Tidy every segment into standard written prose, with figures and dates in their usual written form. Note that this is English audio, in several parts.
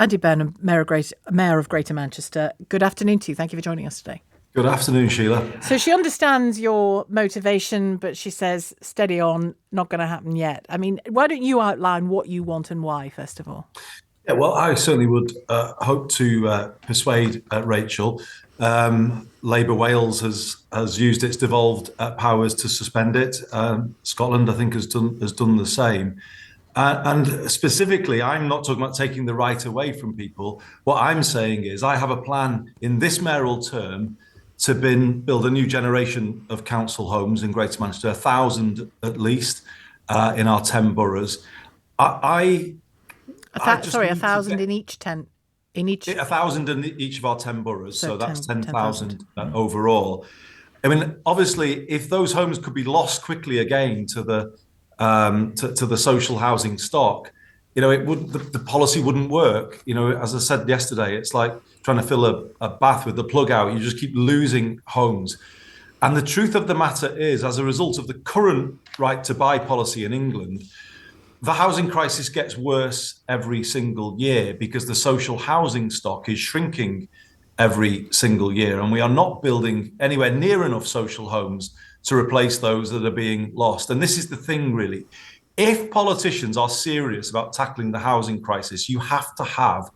Andy Burnham, Mayor of Greater Manchester. Good afternoon to you. Thank you for joining us today. Good afternoon, Sheila. So she understands your motivation, but she says, steady on, not going to happen yet. I mean, why don't you outline what you want and why, first of all? Yeah, well, I certainly would hope to persuade Rachel. Labour Wales has used its devolved powers to suspend it. Scotland, I think, has done the same. And specifically, I'm not talking about taking the right away from people. What I'm saying is I have a plan in this mayoral term to build a new generation of council homes in Greater Manchester, 1,000 at least, in our 10 boroughs. 1,000 in each 10? In each 1,000 in each of our 10 boroughs, so that's 10,000 overall. I mean, obviously, if those homes could be lost quickly again to the social housing stock, the policy wouldn't work. As I said yesterday, it's like trying to fill a bath with the plug out. You just keep losing homes. And the truth of the matter is, as a result of the current right to buy policy in England, the housing crisis gets worse every single year because the social housing stock is shrinking every single year. And we are not building anywhere near enough social homes to replace those that are being lost. And this is the thing, really. If politicians are serious about tackling the housing crisis, you have to have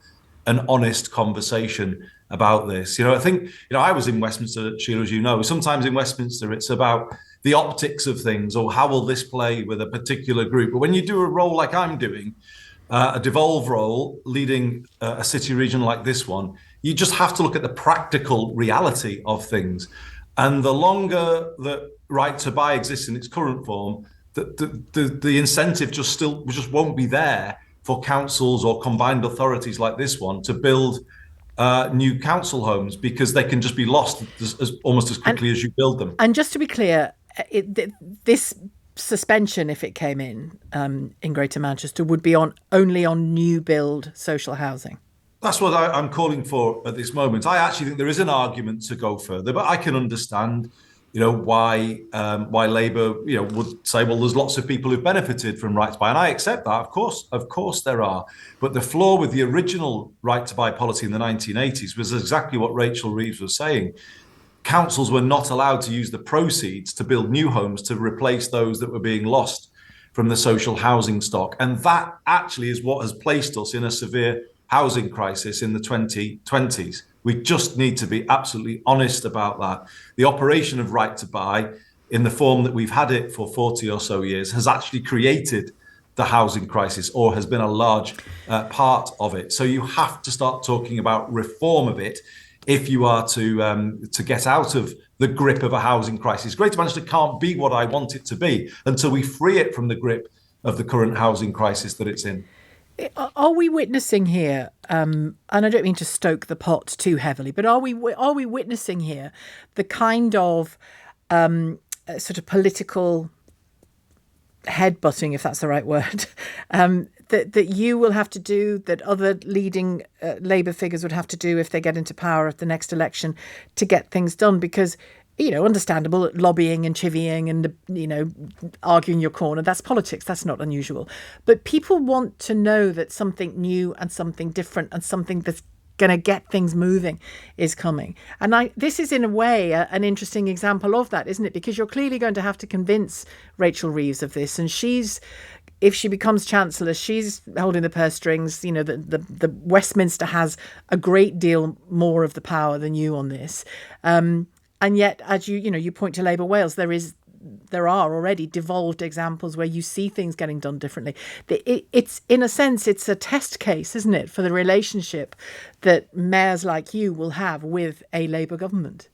an honest conversation about this. I think, I was in Westminster, Sheila, as you know. Sometimes in Westminster, it's about the optics of things or how will this play with a particular group. But when you do a role like I'm doing, a devolve role, leading a city region like this one, you just have to look at the practical reality of things. And the longer the right to buy exists in its current form, the incentive just won't be there for councils or combined authorities like this one to build new council homes because they can just be lost almost as quickly as you build them. And just to be clear, this suspension, if it came in Greater Manchester, would be only on new build social housing. That's what I'm calling for at this moment. I actually think there is an argument to go further, but I can understand, why Labour, would say, well, there's lots of people who've benefited from right to buy, and I accept that. Of course there are. But the flaw with the original right to buy policy in the 1980s was exactly what Rachel Reeves was saying. Councils were not allowed to use the proceeds to build new homes to replace those that were being lost from the social housing stock, and that actually is what has placed us in a severe housing crisis in the 2020s. We just need to be absolutely honest about that. The operation of right to buy in the form that we've had it for 40 or so years has actually created the housing crisis or has been a large part of it. So you have to start talking about reform of it if you are to get out of the grip of a housing crisis. Greater Manchester can't be what I want it to be until we free it from the grip of the current housing crisis that it's in. Are we witnessing here, and I don't mean to stoke the pot too heavily, but are we witnessing here the kind of sort of political headbutting, if that's the right word, that you will have to do, that other leading Labour figures would have to do if they get into power at the next election to get things done? Because understandable, lobbying and chivying and, arguing your corner. That's politics. That's not unusual. But people want to know that something new and something different and something that's going to get things moving is coming. And this is, in a way, an interesting example of that, isn't it? Because you're clearly going to have to convince Rachel Reeves of this. And if she becomes Chancellor, she's holding the purse strings. The Westminster has a great deal more of the power than you on this. And yet, as you point to Labour Wales, there are already devolved examples where you see things getting done differently. It's, in a sense, it's a test case, isn't it, for the relationship that mayors like you will have with a Labour government.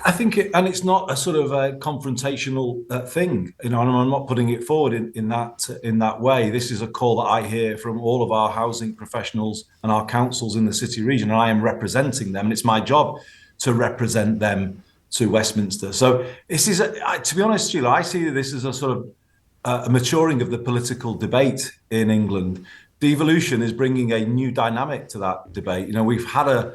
I think, and it's not a sort of a confrontational thing, and I'm not putting it forward in that way. This is a call that I hear from all of our housing professionals and our councils in the city region, and I am representing them, and it's my job to represent them to Westminster. So this is, to be honest, Sheila, I see this as a sort of a maturing of the political debate in England. Devolution is bringing a new dynamic to that debate. We've had a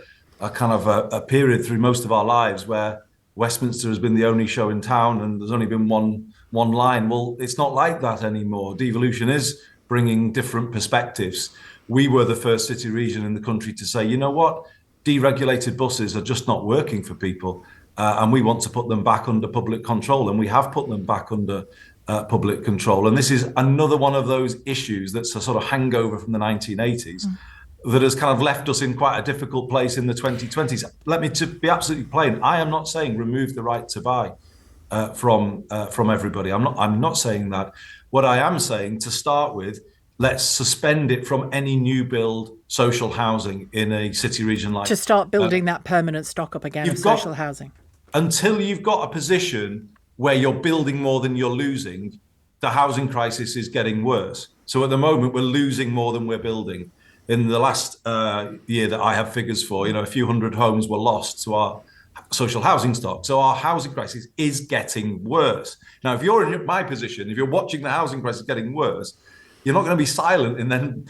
kind of a period through most of our lives where Westminster has been the only show in town and there's only been one line. Well, it's not like that anymore. Devolution is bringing different perspectives we were the first city region in the country to say, you know what, deregulated buses are just not working for people, and we want to put them back under public control, and we have put them back under public control. And this is another one of those issues that's a sort of hangover from the 1980s. That has kind of left us in quite a difficult place in the 2020s. Let me to be absolutely plain. I am not saying remove the right to buy from everybody. I'm not saying that. What I am saying, to start with, let's suspend it from any new build social housing in a city region like. To start building that permanent stock up again of social housing. Until you've got a position where you're building more than you're losing, the housing crisis is getting worse. So at the moment, we're losing more than we're building. In the last year that I have figures for, a few hundred homes were lost to our social housing stock. So our housing crisis is getting worse. Now, if you're in my position, if you're watching the housing crisis getting worse, you're not going to be silent and then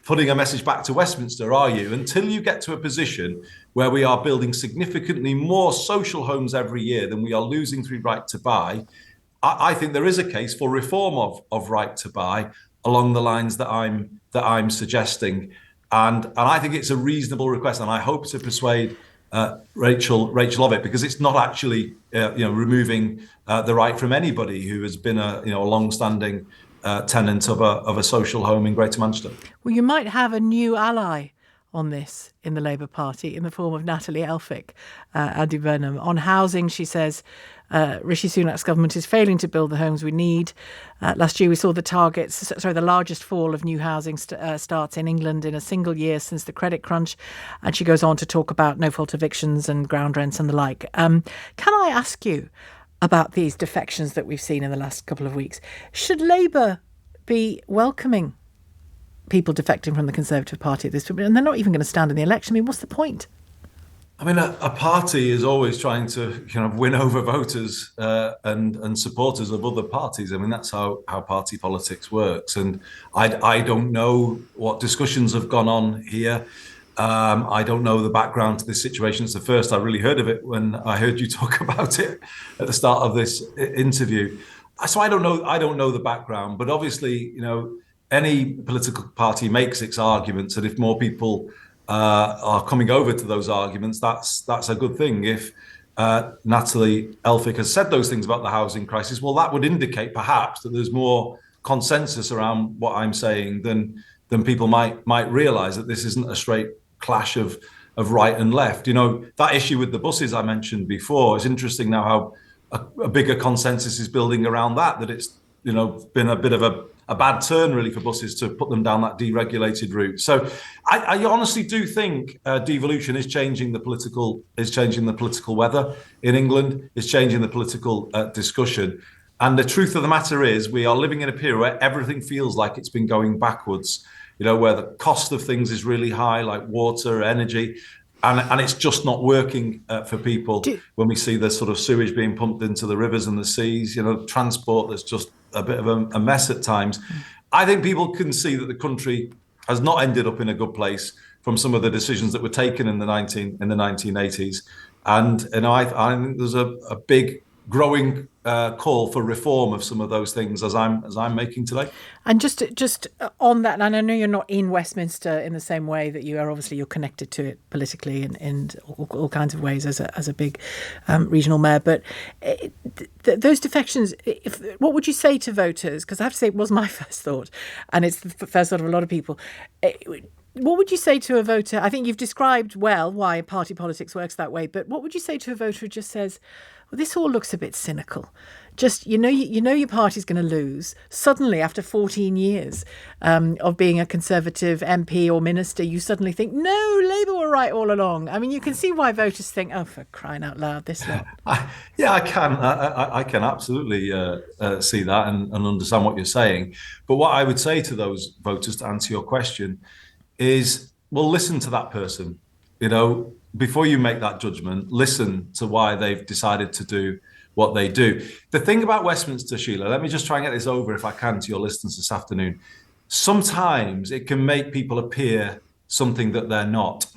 putting a message back to Westminster, are you? Until you get to a position where we are building significantly more social homes every year than we are losing through right to buy, I think there is a case for reform of right to buy along the lines that I'm suggesting, and I think it's a reasonable request, and I hope to persuade Rachel of it, because it's not actually removing the right from anybody who has been a long-standing tenant of a social home in Greater Manchester. Well, you might have a new ally on this in the Labour Party in the form of Natalie Elphicke, Andy Burnham. On housing, she says Rishi Sunak's government is failing to build the homes we need. Last year, we saw the largest fall of new housing starts in England in a single year since the credit crunch. And she goes on to talk about no-fault evictions and ground rents and the like. Can I ask you about these defections that we've seen in the last couple of weeks? Should Labour be welcoming people defecting from the Conservative Party at this point? And they're not even going to stand in the election. I mean, what's the point? I mean, a party is always trying to win over voters and supporters of other parties. I mean, that's how party politics works. And I don't know what discussions have gone on here. I don't know the background to this situation. It's the first I really heard of it when I heard you talk about it at the start of this interview. So I don't know the background, but obviously, any political party makes its arguments, and if more people are coming over to those arguments, that's a good thing. If Natalie Elphicke has said those things about the housing crisis, well, that would indicate perhaps that there's more consensus around what I'm saying than people might realise, that this isn't a straight clash of right and left. That issue with the buses I mentioned before, it's interesting now how a bigger consensus is building around that it's been a bit of a bad turn really for buses to put them down that deregulated route. So I honestly do think devolution is changing the political weather in England, is changing the political discussion. And the truth of the matter is, we are living in a period where everything feels like it's been going backwards, where the cost of things is really high, like water, energy, and it's just not working for people. When we see the sort of sewage being pumped into the rivers and the seas, transport that's just a bit of a mess at times. I think people can see that the country has not ended up in a good place from some of the decisions that were taken in the 1980s. And I think there's a big growing call for reform of some of those things as I'm making today. And just on that, and I know you're not in Westminster in the same way that you are. Obviously, you're connected to it politically in all kinds of ways as a big regional mayor. But those defections, what would you say to voters? Because I have to say, it was my first thought, and it's the first thought of a lot of people. What would you say to a voter? I think you've described well why party politics works that way, but what would you say to a voter who just says, well, this all looks a bit cynical? Just, your party's going to lose. Suddenly, after 14 years of being a Conservative MP or minister, you suddenly think, no, Labour were right all along. I mean, you can see why voters think, oh, for crying out loud, this lot. Yeah, I can. I can absolutely see that and understand what you're saying. But what I would say to those voters, to answer your question, is, well, listen to that person. Before you make that judgment, listen to why they've decided to do what they do. The thing about Westminster, Sheila, let me just try and get this over if I can to your listeners this afternoon. Sometimes it can make people appear something that they're not,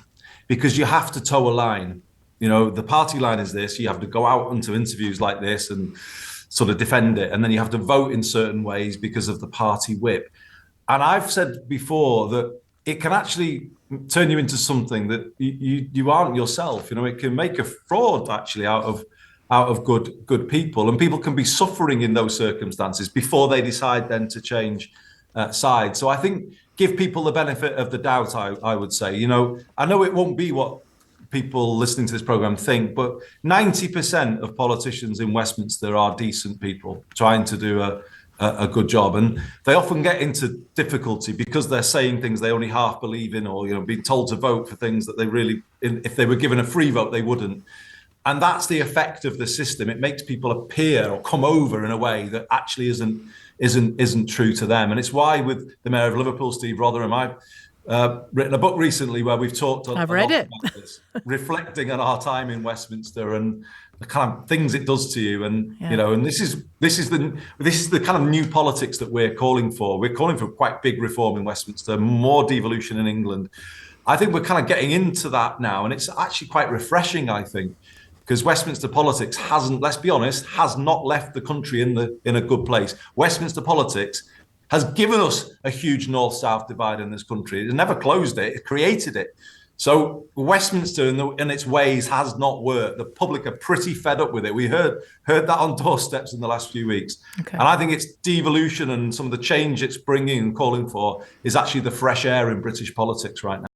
because you have to toe a line. The party line is this. You have to go out into interviews like this and sort of defend it. And then you have to vote in certain ways because of the party whip. And I've said before that it can actually turn you into something that you aren't yourself. You know, it can make a fraud actually out of good people, and people can be suffering in those circumstances before they decide then to change sides. So I think give people the benefit of the doubt. I would say, you know, I know it won't be what people listening to this program think, but 90% of politicians in Westminster are decent people trying to do a good job, and they often get into difficulty because they're saying things they only half believe in, or, you know, being told to vote for things that they really, if they were given a free vote, they wouldn't. And that's the effect of the system. It makes people appear or come over in a way that actually isn't true to them. And it's why with the Mayor of Liverpool, Steve Rotherham, I've written a book recently where we've talked I've read it. about this, reflecting on our time in Westminster and the kind of things it does to you. And you know, and this is the kind of new politics that we're calling for. We're calling for quite big reform in Westminster, more devolution in England. I think we're kind of getting into that now, and it's actually quite refreshing, I think, because Westminster politics hasn't, let's be honest, has not left the country in a good place. Westminster politics has given us a huge north-south divide in this country. It never closed it, it created it. So Westminster in its ways has not worked. The public are pretty fed up with it. We heard that on doorsteps in the last few weeks. Okay. And I think it's devolution and some of the change it's bringing and calling for is actually the fresh air in British politics right now.